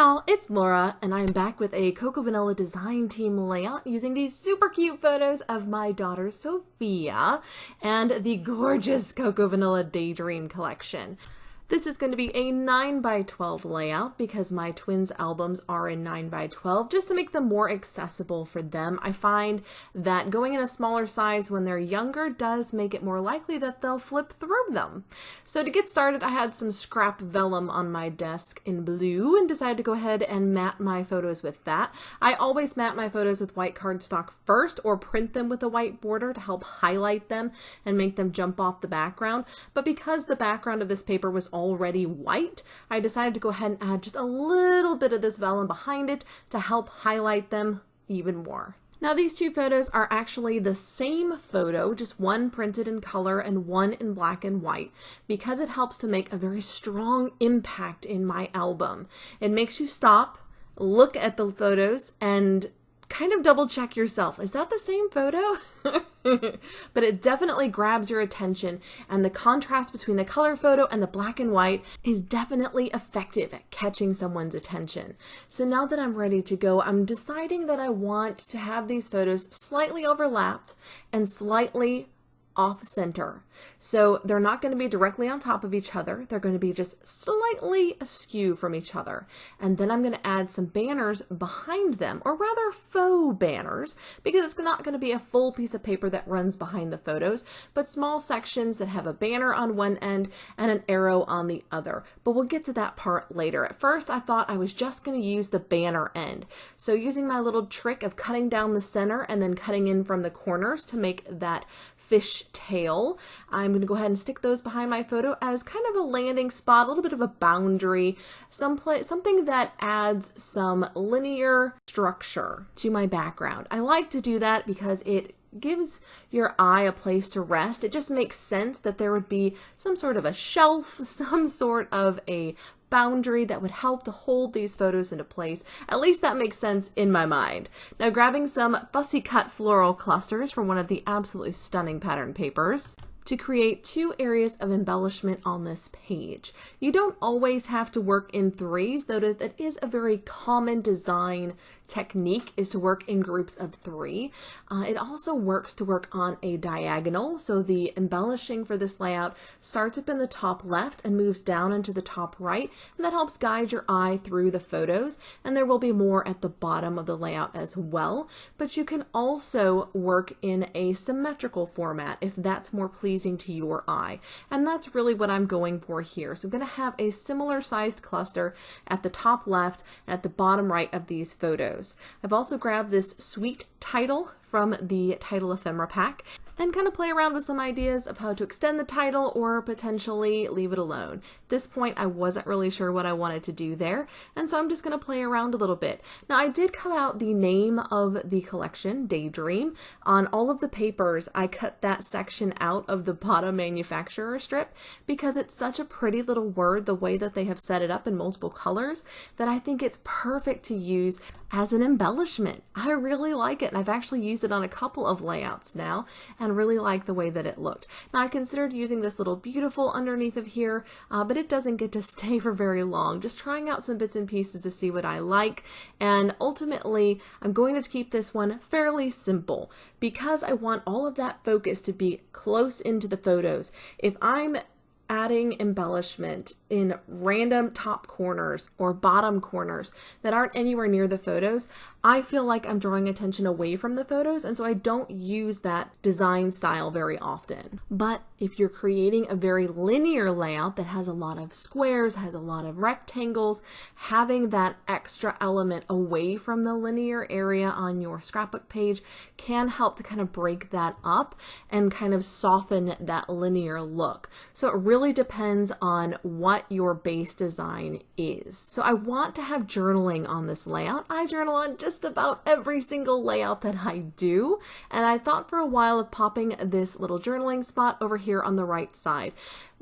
y'all, it's Laura, and I'm back with a Cocoa Vanilla design team layout using these super cute photos of my daughter Sophia and the gorgeous Cocoa Vanilla Daydream collection. This is going to be a 9x12 layout because my twins' albums are in 9x12 just to make them more accessible for them. I find that going in a smaller size when they're younger does make it more likely that they'll flip through them. So to get started, I had some scrap vellum on my desk in blue and decided to go ahead and mat my photos with that. I always mat my photos with white cardstock first or print them with a white border to help highlight them and make them jump off the background. But because the background of this paper was already white, I decided to go ahead and add just a little bit of this vellum behind it to help highlight them even more. Now these two photos are actually the same photo, just one printed in color and one in black and white, because it helps to make a very strong impact in my album. It makes you stop, look at the photos, and kind of double check yourself. Is that the same photo? But it definitely grabs your attention, and the contrast between the color photo and the black and white is definitely effective at catching someone's attention. So now that I'm ready to go, I'm deciding that I want to have these photos slightly overlapped and slightly off center. So they're not going to be directly on top of each other. They're going to be just slightly askew from each other. And then I'm going to add some banners behind them, or rather faux banners, because it's not going to be a full piece of paper that runs behind the photos, but small sections that have a banner on one end and an arrow on the other. But we'll get to that part later. At first, I thought I was just going to use the banner end. So using my little trick of cutting down the center and then cutting in from the corners to make that fish tail, I'm going to go ahead and stick those behind my photo as kind of a landing spot, a little bit of a boundary, something that adds some linear structure to my background. I like to do that because it gives your eye a place to rest. It just makes sense that there would be some sort of a shelf, some sort of a boundary that would help to hold these photos into place. At least that makes sense in my mind. Now grabbing some fussy cut floral clusters from one of the absolutely stunning pattern papers to create two areas of embellishment on this page. You don't always have to work in threes, though that is a very common design technique, is to work in groups of three. It also works to work on a diagonal, so the embellishing for this layout starts up in the top left and moves down into the top right, and that helps guide your eye through the photos, and there will be more at the bottom of the layout as well. But you can also work in a symmetrical format if that's more pleasing to your eye, and that's really what I'm going for here. So I'm going to have a similar sized cluster at the top left and at the bottom right of these photos. I've also grabbed this sweet title from the title ephemera pack and kind of play around with some ideas of how to extend the title or potentially leave it alone. At this point, I wasn't really sure what I wanted to do there, and so I'm just going to play around a little bit. Now, I did cut out the name of the collection, Daydream. On all of the papers, I cut that section out of the bottom manufacturer strip because it's such a pretty little word, the way that they have set it up in multiple colors, that I think it's perfect to use as an embellishment. I really like it, and I've actually used it on a couple of layouts now, and really like the way that it looked. Now I considered using this little beautiful underneath of here, but it doesn't get to stay for very long. Just trying out some bits and pieces to see what I like, and ultimately I'm going to keep this one fairly simple because I want all of that focus to be close into the photos. If I'm adding embellishment in random top corners or bottom corners that aren't anywhere near the photos, I feel like I'm drawing attention away from the photos, and so I don't use that design style very often. But if you're creating a very linear layout that has a lot of squares, has a lot of rectangles, having that extra element away from the linear area on your scrapbook page can help to kind of break that up and kind of soften that linear look. So it really depends on what your base design is. So I want to have journaling on this layout. I journal on just about every single layout that I do, and I thought for a while of popping this little journaling spot over here on the right side.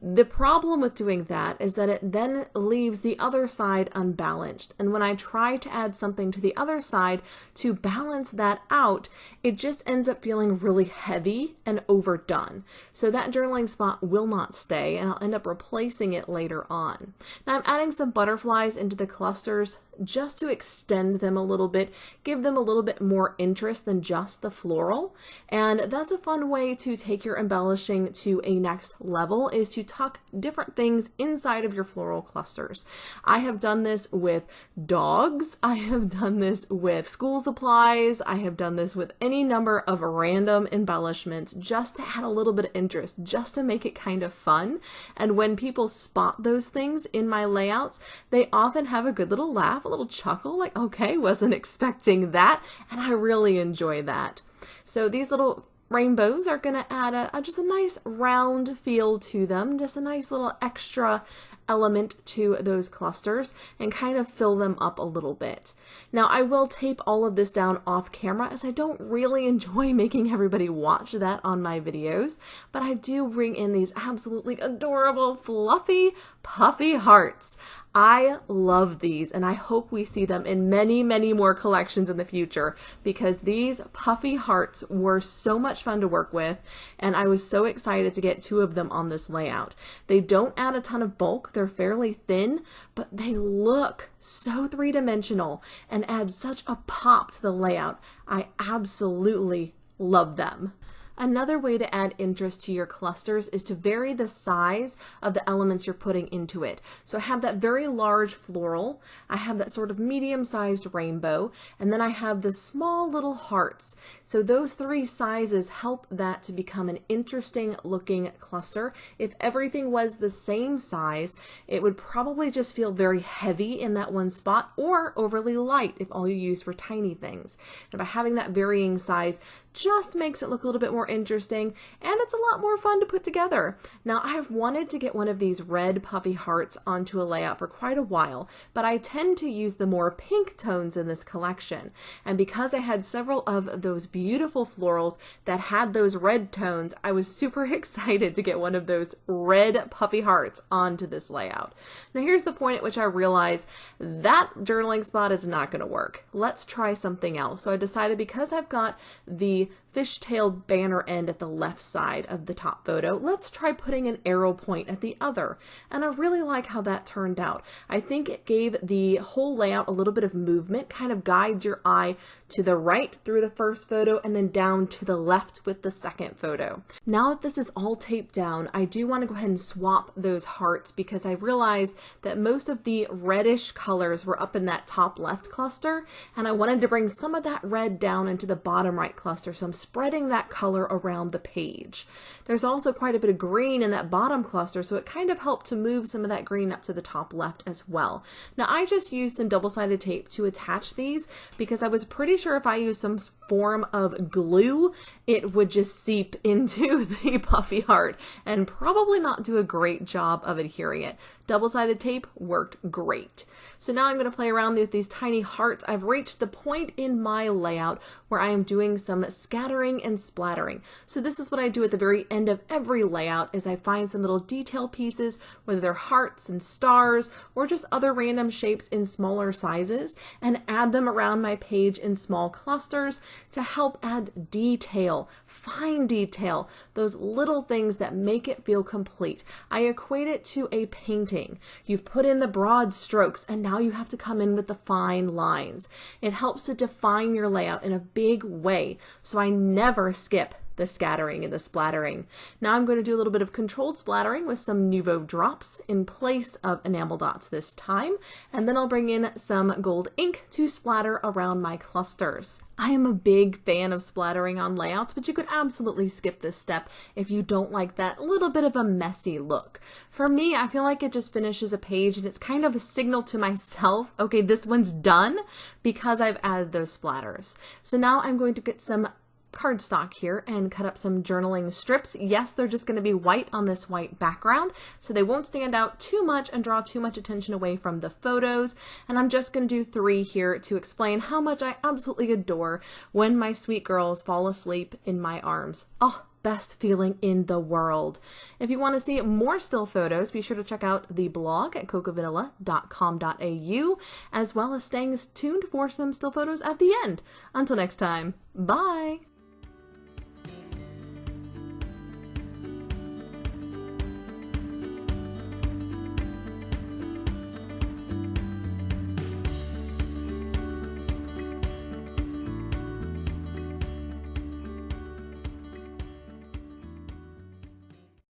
The problem with doing that is that it then leaves the other side unbalanced. And when I try to add something to the other side to balance that out, it just ends up feeling really heavy and overdone. So that journaling spot will not stay, and I'll end up replacing it later on. Now I'm adding some butterflies into the clusters just to extend them a little bit, give them a little bit more interest than just the floral. And that's a fun way to take your embellishing to a next level, is to tuck different things inside of your floral clusters. I have done this with dogs. I have done this with school supplies. I have done this with any number of random embellishments just to add a little bit of interest, just to make it kind of fun. And when people spot those things in my layouts, they often have a good little laugh, a little chuckle, like, okay, wasn't expecting that. And I really enjoy that. So these little rainbows are going to add just a nice round feel to them, just a nice little extra element to those clusters, and kind of fill them up a little bit. Now I will tape all of this down off camera, as I don't really enjoy making everybody watch that on my videos, but I do bring in these absolutely adorable, fluffy, puffy hearts. I love these, and I hope we see them in many, many more collections in the future, because these puffy hearts were so much fun to work with, and I was so excited to get 2 of them on this layout. They don't add a ton of bulk, they're fairly thin, but they look so three-dimensional and add such a pop to the layout. I absolutely love them. Another way to add interest to your clusters is to vary the size of the elements you're putting into it. So I have that very large floral, I have that sort of medium-sized rainbow, and then I have the small little hearts. So those 3 sizes help that to become an interesting looking cluster. If everything was the same size, it would probably just feel very heavy in that one spot, or overly light if all you used were tiny things. And by having that varying size, just makes it look a little bit more interesting, and it's a lot more fun to put together. Now, I've wanted to get one of these red puffy hearts onto a layout for quite a while, but I tend to use the more pink tones in this collection. And because I had several of those beautiful florals that had those red tones, I was super excited to get one of those red puffy hearts onto this layout. Now, here's the point at which I realized that journaling spot is not going to work. Let's try something else. So I decided, because I've got the fishtail banner end at the left side of the top photo, let's try putting an arrow point at the other. And I really like how that turned out. I think it gave the whole layout a little bit of movement, kind of guides your eye to the right through the first photo and then down to the left with the second photo. Now that this is all taped down, I do want to go ahead and swap those hearts, because I realized that most of the reddish colors were up in that top left cluster, and I wanted to bring some of that red down into the bottom right cluster. So I'm spreading that color around the page. There's also quite a bit of green in that bottom cluster, so it kind of helped to move some of that green up to the top left as well. Now, I just used some double-sided tape to attach these, because I was pretty sure if I used some form of glue, it would just seep into the puffy heart and probably not do a great job of adhering it. Double-sided tape worked great. So now I'm going to play around with these tiny hearts. I've reached the point in my layout where I am doing some scattering and splattering. So this is what I do at the very end of every layout, is I find some little detail pieces, whether they're hearts and stars or just other random shapes in smaller sizes, and add them around my page in small clusters to help add detail, fine detail, those little things that make it feel complete. I equate it to a painting. You've put in the broad strokes, and now you have to come in with the fine lines. It helps to define your layout in a big way, so I never skip the scattering and the splattering. Now I'm going to do a little bit of controlled splattering with some Nuvo drops in place of enamel dots this time, and then I'll bring in some gold ink to splatter around my clusters. I am a big fan of splattering on layouts, but you could absolutely skip this step if you don't like that little bit of a messy look. For me, I feel like it just finishes a page, and it's kind of a signal to myself, okay, this one's done, because I've added those splatters. So now I'm going to get some cardstock here and cut up some journaling strips. Yes, they're just going to be white on this white background, so they won't stand out too much and draw too much attention away from the photos. And I'm just going to do 3 here to explain how much I absolutely adore when my sweet girls fall asleep in my arms. Oh, best feeling in the world. If you want to see more still photos, be sure to check out the blog at cocovanilla.com.au, as well as staying tuned for some still photos at the end. Until next time, bye!